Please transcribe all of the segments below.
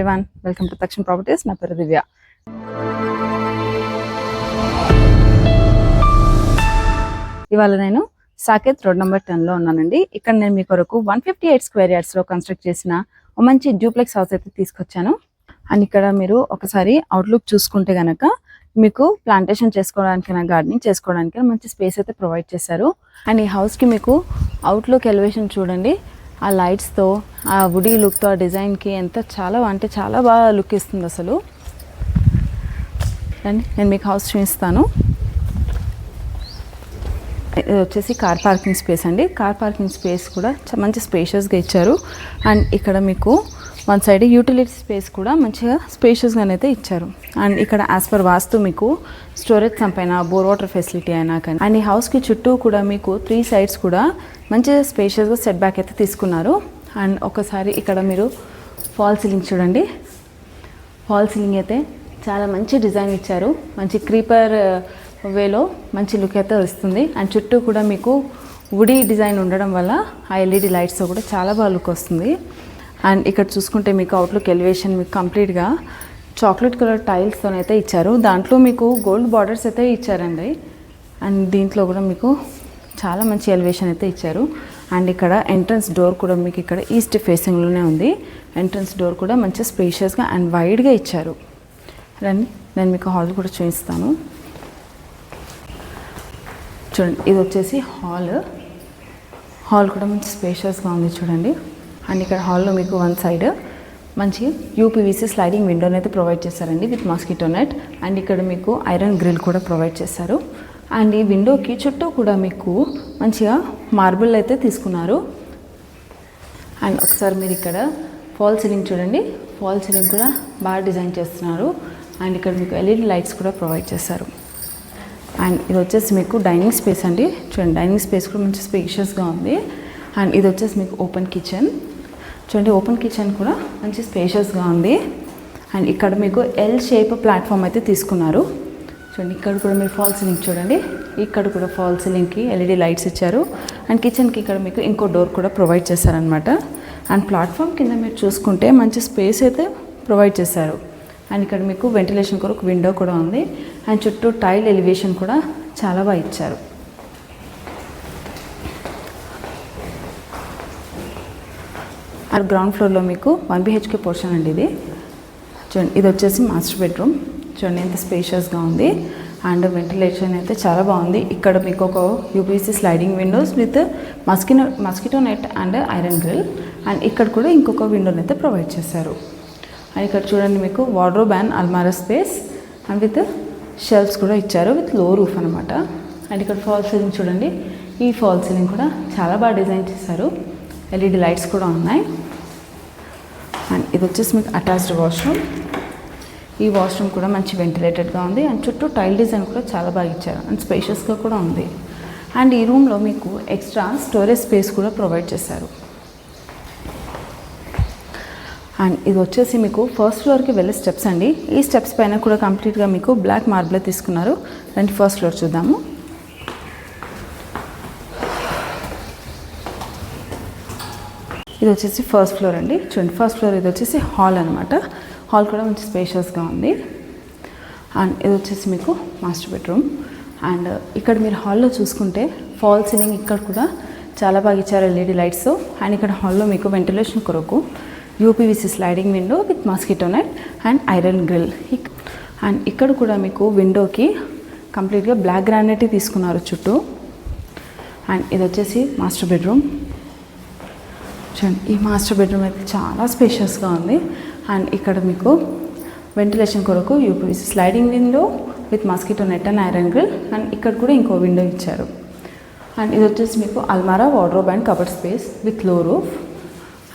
everyone, welcome to Takshan Properties. నా పేరు దివ్య. ఇవాళ నేను సాకేత్ రోడ్ నెంబర్ 10 లో ఉన్నానండి. ఇక్కడ నేను మీ కొరకు 158 స్క్వేర్ యార్డ్స్ లో కన్స్ట్రక్ట్ చేసిన ఒక మంచి డ్యూప్లెక్స్ హౌస్ అయితే తీసుకొచ్చాను. అండ్ ఇక్కడ మీరు ఒకసారి అవుట్లుక్ చూసుకుంటే గనక మీకు ప్లాంటేషన్ చేసుకోవడానికైనా గార్డెనింగ్ చేసుకోవడానికైనా మంచి స్పేస్ అయితే ప్రొవైడ్ చేశారు. అండ్ ఈ హౌస్కి మీకు అవుట్లుక్ ఎలివేషన్ చూడండి, ఆ లైట్స్తో, ఆ వుడీ లుక్తో, ఆ డిజైన్కి చాలా బాగా లుక్ ఇస్తుంది అసలు. అండ్ నేను మీకు హౌస్ చూపిస్తాను. ఇది వచ్చేసి కార్ పార్కింగ్ స్పేస్ అండి. కార్ పార్కింగ్ స్పేస్ కూడా మంచి స్పేషియస్గా ఇచ్చారు. అండ్ ఇక్కడ మీకు వన్ సైడ్ యూటిలిటీ స్పేస్ కూడా మంచిగా స్పేషియస్గానే అయితే ఇచ్చారు. అండ్ ఇక్కడ యాజ్ పర్ వాస్తు మీకు స్టోరేజ్ సంప్ అయినా బోర్ వాటర్ ఫెసిలిటీ అయినా కానీ. అండ్ ఈ హౌస్కి చుట్టూ కూడా మీకు 3 సైడ్స్ కూడా మంచిగా స్పేషియస్గా సెట్ బ్యాక్ అయితే తీసుకున్నారు. అండ్ ఒకసారి ఇక్కడ మీరు ఫాల్ సీలింగ్ చూడండి. ఫాల్ సీలింగ్ అయితే చాలా మంచి డిజైన్ ఇచ్చారు. మంచి క్రీపర్ వేలో మంచి లుక్ అయితే వస్తుంది. అండ్ చుట్టూ కూడా మీకు వుడీ డిజైన్ ఉండడం వల్ల ఆ ఎల్ఈడి లైట్స్తో కూడా చాలా బాగా లుక్ వస్తుంది. అండ్ ఇక్కడ చూసుకుంటే మీకు అవుట్లుక్ ఎలివేషన్ మీకు కంప్లీట్గా చాక్లెట్ కలర్ టైల్స్తోనైతే ఇచ్చారు. దాంట్లో మీకు గోల్డ్ బార్డర్స్ అయితే ఇచ్చారండి. అండ్ దీంట్లో కూడా మీకు చాలా మంచి ఎలివేషన్ అయితే ఇచ్చారు. అండ్ ఇక్కడ ఎంట్రన్స్ డోర్ కూడా మీకు ఇక్కడ ఈస్ట్ ఫేసింగ్లోనే ఉంది. ఎంట్రన్స్ డోర్ కూడా మంచి స్పేషియస్గా అండ్ వైడ్గా ఇచ్చారు. రండి నేను మీకు హాల్ కూడా చూపిస్తాను. చూడండి, ఇది వచ్చేసి హాల్ కూడా మంచి స్పేషియస్గా ఉంది చూడండి. అండ్ ఇక్కడ హాల్లో మీకు వన్ సైడ్ మంచి యూపీవీసీ స్లైడింగ్ విండోని అయితే ప్రొవైడ్ చేశారండి విత్ మాస్కిటో నెట్. అండ్ ఇక్కడ మీకు ఐరన్ గ్రిల్ కూడా ప్రొవైడ్ చేశారు. అండ్ ఈ విండోకి చుట్టూ కూడా మీకు మంచిగా మార్బుల్ అయితే తీసుకున్నారు. అండ్ ఒకసారి మీరు ఇక్కడ ఫాల్ సీలింగ్ చూడండి. ఫాల్ సీలింగ్ కూడా బాగా డిజైన్ చేస్తున్నారు. అండ్ ఇక్కడ మీకు ఎల్ఈడి లైట్స్ కూడా ప్రొవైడ్ చేశారు. అండ్ ఇది వచ్చేసి మీకు డైనింగ్ స్పేస్ అండి. చూడండి, డైనింగ్ స్పేస్ కూడా మంచి స్పేషియస్గా ఉంది. అండ్ ఇది వచ్చేసి మీకు ఓపెన్ కిచెన్ చూడండి. ఓపెన్ కిచెన్ కూడా మంచి స్పేషియస్గా ఉంది. అండ్ ఇక్కడ మీకు ఎల్ షేప్ ప్లాట్ఫామ్ అయితే తీసుకున్నారు. చూడండి, ఇక్కడ కూడా మీరు ఫాల్ సీలింగ్ చూడండి. ఇక్కడ కూడా ఫాల్ సీలింగ్కి ఎల్ఈడి లైట్స్ ఇచ్చారు. అండ్ కిచెన్కి ఇక్కడ మీకు ఇంకో డోర్ కూడా ప్రొవైడ్ చేశారనమాట. అండ్ ప్లాట్ఫామ్ కింద మీరు చూసుకుంటే మంచి స్పేస్ అయితే ప్రొవైడ్ చేశారు. అండ్ ఇక్కడ మీకు వెంటిలేషన్ కొరకు విండో కూడా ఉంది. అండ్ చుట్టూ టైల్ ఎలివేషన్ కూడా చాలా బాగా ఇచ్చారు. అండ్ గ్రౌండ్ ఫ్లోర్లో మీకు 1 BHK పోర్షన్ అండి ఇది. చూడండి, ఇది వచ్చేసి మాస్టర్ బెడ్రూమ్. చూడండి ఎంత స్పేషియస్గా ఉంది. అండ్ వెంటిలేషన్ అయితే చాలా బాగుంది. ఇక్కడ మీకు ఒక UPC sliding windows with mosquito net and iron grill. And ఇక్కడ కూడా ఇంకొక విండోని అయితే ప్రొవైడ్ చేశారు. అండ్ ఇక్కడ చూడండి మీకు వార్డ్రోబ్ అండ్ అల్మారా స్పేస్ అండ్ విత్ షెల్ఫ్స్ కూడా ఇచ్చారు విత్ లో రూఫ్ అనమాట. అండ్ ఇక్కడ ఫాల్ సీలింగ్ చూడండి. ఈ ఫాల్ సీలింగ్ కూడా చాలా బాగా డిజైన్ చేశారు. ఎల్ఈడి లైట్స్ కూడా ఉన్నాయి. అండ్ ఇది వచ్చేసి మీకు అటాచ్డ్ వాష్రూమ్. ఈ వాష్రూమ్ కూడా మంచి వెంటిలేటెడ్గా ఉంది. అండ్ చుట్టూ టైల్ డిజైన్ కూడా చాలా బాగా ఇచ్చారు. అండ్ స్పేషియస్గా కూడా ఉంది. అండ్ ఈ రూమ్లో మీకు ఎక్స్ట్రా స్టోరేజ్ స్పేస్ కూడా ప్రొవైడ్ చేశారు. అండ్ ఇది వచ్చేసి మీకు ఫస్ట్ ఫ్లోర్కి వెళ్ళే స్టెప్స్ అండి. ఈ స్టెప్స్ పైన కూడా కంప్లీట్గా మీకు బ్లాక్ మార్బుల్ తీసుకున్నారు. రండి ఫస్ట్ ఫ్లోర్ చూద్దాము. ఇది వచ్చేసి ఫస్ట్ ఫ్లోర్ అండి. చూడండి, ఫస్ట్ ఫ్లోర్ ఇది వచ్చేసి హాల్ అనమాట. హాల్ కూడా మంచి స్పేషియస్గా ఉంది. అండ్ ఇది వచ్చేసి మీకు మాస్టర్ బెడ్రూమ్. అండ్ ఇక్కడ మీరు హాల్లో చూసుకుంటే ఫాల్ సీలింగ్ ఇక్కడ కూడా చాలా బాగా ఇచ్చారు ఎల్ఈడి లైట్స్. అండ్ ఇక్కడ హాల్లో మీకు వెంటిలేషన్ కొరకు UPVC sliding window with mosquito net and iron grill. And ఇక్కడ కూడా మీకు విండోకి కంప్లీట్గా బ్లాక్ గ్రానైట్ తీసుకున్నారు చుట్టూ. అండ్ ఇది వచ్చేసి మాస్టర్ బెడ్రూమ్. చూడండి, ఈ మాస్టర్ బెడ్రూమ్ అయితే చాలా స్పేషియస్గా ఉంది. అండ్ ఇక్కడ మీకు వెంటిలేషన్ కొరకు UPVC sliding window with mosquito net and iron grill. And ఇక్కడ కూడా ఇంకో విండో ఇచ్చారు. అండ్ ఇది వచ్చేసి మీకు అల్మారా, wardrobe and cupboard space with low roof.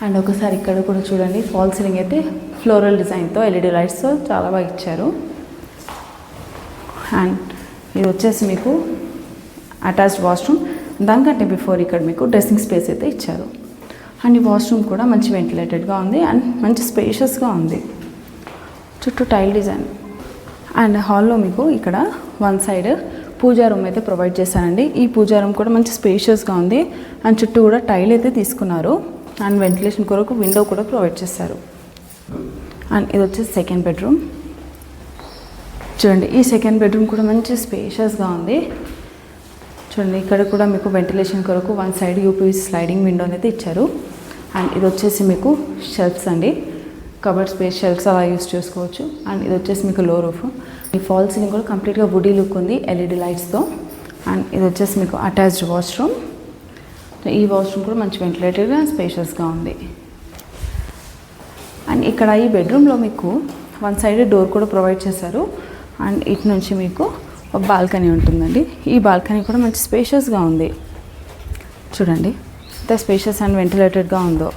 And ఒకసారి ఇక్కడ కూడా చూడండి, ఫాల్ సీలింగ్ అయితే ఫ్లోరల్ డిజైన్తో ఎల్ఈడి లైట్స్తో చాలా బాగా ఇచ్చారు. అండ్ ఇది వచ్చేసి మీకు అటాచ్డ్ వాష్రూమ్. దానికంటే బిఫోర్ ఇక్కడ మీకు డ్రెస్సింగ్ స్పేస్ అయితే ఇచ్చారు. అండ్ ఈ వాష్రూమ్ కూడా మంచి వెంటిలేటెడ్గా ఉంది అండ్ మంచి స్పేషియస్గా ఉంది. చుట్టూ టైల్ డిజైన్. అండ్ హాల్లో మీకు ఇక్కడ వన్ సైడ్ పూజా రూమ్ అయితే ప్రొవైడ్ చేశానండి. ఈ పూజా రూమ్ కూడా మంచి స్పేషియస్గా ఉంది. అండ్ చుట్టూ కూడా టైల్ అయితే తీసుకున్నారు. అండ్ వెంటిలేషన్ కొరకు విండో కూడా ప్రొవైడ్ చేశారు. అండ్ ఇది వచ్చేసి సెకండ్ బెడ్రూమ్. చూడండి, ఈ సెకండ్ బెడ్రూమ్ కూడా మంచి స్పేషియస్గా ఉంది. చూడండి, ఇక్కడ కూడా మీకు వెంటిలేషన్ కొరకు one side UPVC sliding window అనేది ఇచ్చారు. అండ్ ఇది వచ్చేసి మీకు షెల్ఫ్స్ అండి, కబర్డ్ స్పేస్ షెల్ఫ్స్ అలా యూస్ చేసుకోవచ్చు. అండ్ ఇది వచ్చేసి మీకు లో రూఫ్. ఈ ఫాల్ సీలింగ్ కూడా కంప్లీట్గా వుడీ లుక్ ఉంది ఎల్ఈడి లైట్స్తో. అండ్ ఇది వచ్చేసి మీకు అటాచ్డ్ వాష్రూమ్. ఈ వాష్రూమ్ కూడా మంచి వెంటిలేటెడ్గా స్పేషియస్గా ఉంది. అండ్ ఇక్కడ ఈ బెడ్రూమ్లో మీకు వన్ సైడ్ డోర్ కూడా ప్రొవైడ్ చేశారు. అండ్ ఇటు నుంచి మీకు ఒక బాల్కనీ ఉంటుందండి. ఈ బాల్కనీ కూడా మంచి స్పేషియస్గా ఉంది. చూడండి ఎంత స్పేషియస్ అండ్ వెంటిలేటెడ్గా ఉందో.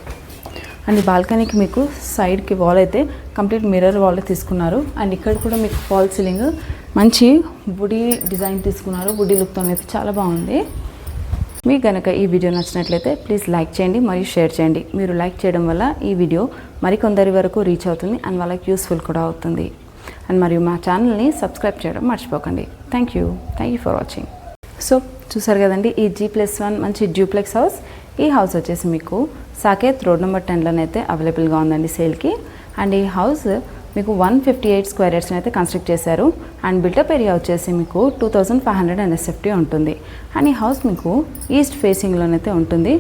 అండ్ ఈ బాల్కనీకి మీకు సైడ్కి వాల్ అయితే కంప్లీట్ మిర్రర్ వాల్ తీసుకున్నారు. అండ్ ఇక్కడ కూడా మీకు ఫాల్ సీలింగ్ మంచి వుడీ డిజైన్ తీసుకున్నారు. వుడీ లుక్తో అయితే చాలా బాగుంది. మీకు కనుక ఈ వీడియో నచ్చినట్లయితే ప్లీజ్ లైక్ చేయండి మరియు షేర్ చేయండి. మీరు లైక్ చేయడం వల్ల ఈ వీడియో మరికొందరి వరకు రీచ్ అవుతుంది అండ్ వాళ్ళకి యూస్ఫుల్ కూడా అవుతుంది. అండ్ మరియు మా ఛానల్ని సబ్స్క్రైబ్ చేయడం మర్చిపోకండి. Thank you for watching. So చూసారు కదండి, ఈ G+1 మంచి డ్యూప్లెక్స్ హౌస్. ఈ హౌస్ వచ్చేసి మీకు సాకేత్ రోడ్ నెంబర్ 10లోనైతే అవైలబుల్గా ఉందండి సేల్కి. అండ్ ఈ హౌస్ మీకు 158 స్క్వేర్ యార్డ్స్ని అయితే కన్స్ట్రక్ట్ చేశారు. అండ్ బిల్టప్ ఏరియా వచ్చేసి మీకు 2500 NSFT ఉంటుంది. అండ్ ఈ హౌస్ మీకు ఈస్ట్ ఫేసింగ్లోనైతే ఉంటుంది.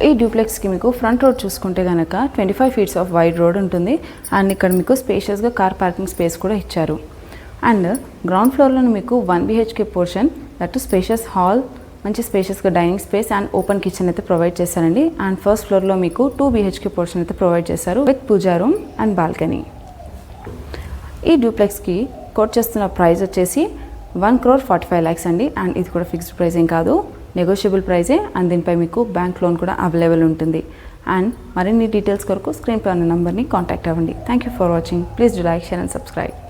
ఈ డ్యూప్లెక్స్కి మీకు ఫ్రంట్ రోడ్ చూసుకుంటే కనుక 25 ఫీట్స్ ఆఫ్ వైడ్ రోడ్ ఉంటుంది. అండ్ ఇక్కడ మీకు స్పేషియస్గా కార్ పార్కింగ్ స్పేస్ కూడా ఇచ్చారు. అండ్ గ్రౌండ్ ఫ్లోర్లో మీకు 1 BHK portion, that spacious hall, మంచి స్పేషియస్గా dining space and open kitchen అయితే ప్రొవైడ్ చేశారండి. అండ్ ఫస్ట్ ఫ్లోర్లో మీకు 2 BHK పోర్షన్ అయితే ప్రొవైడ్ చేశారు with pooja room and balcony. ఈ డ్యూప్లెక్స్కి కోట్ చేస్తున్న ప్రైస్ వచ్చేసి 1,45 lakhs అండి. అండ్ ఇది కూడా ఫిక్స్డ్ ప్రైస్ ఏం కాదు, నెగోషియబుల్ ప్రైజే. అండ్ దీనిపై మీకు బ్యాంక్ లోన్ కూడా అవైలబుల్ ఉంటుంది. అండ్ మరిన్ని డీటెయిల్స్ కొరకు స్క్రీన్ పై ఉన్న నెంబర్ని కాంటాక్ట్ అవ్వండి. Thank you for watching. Please do like, share and subscribe.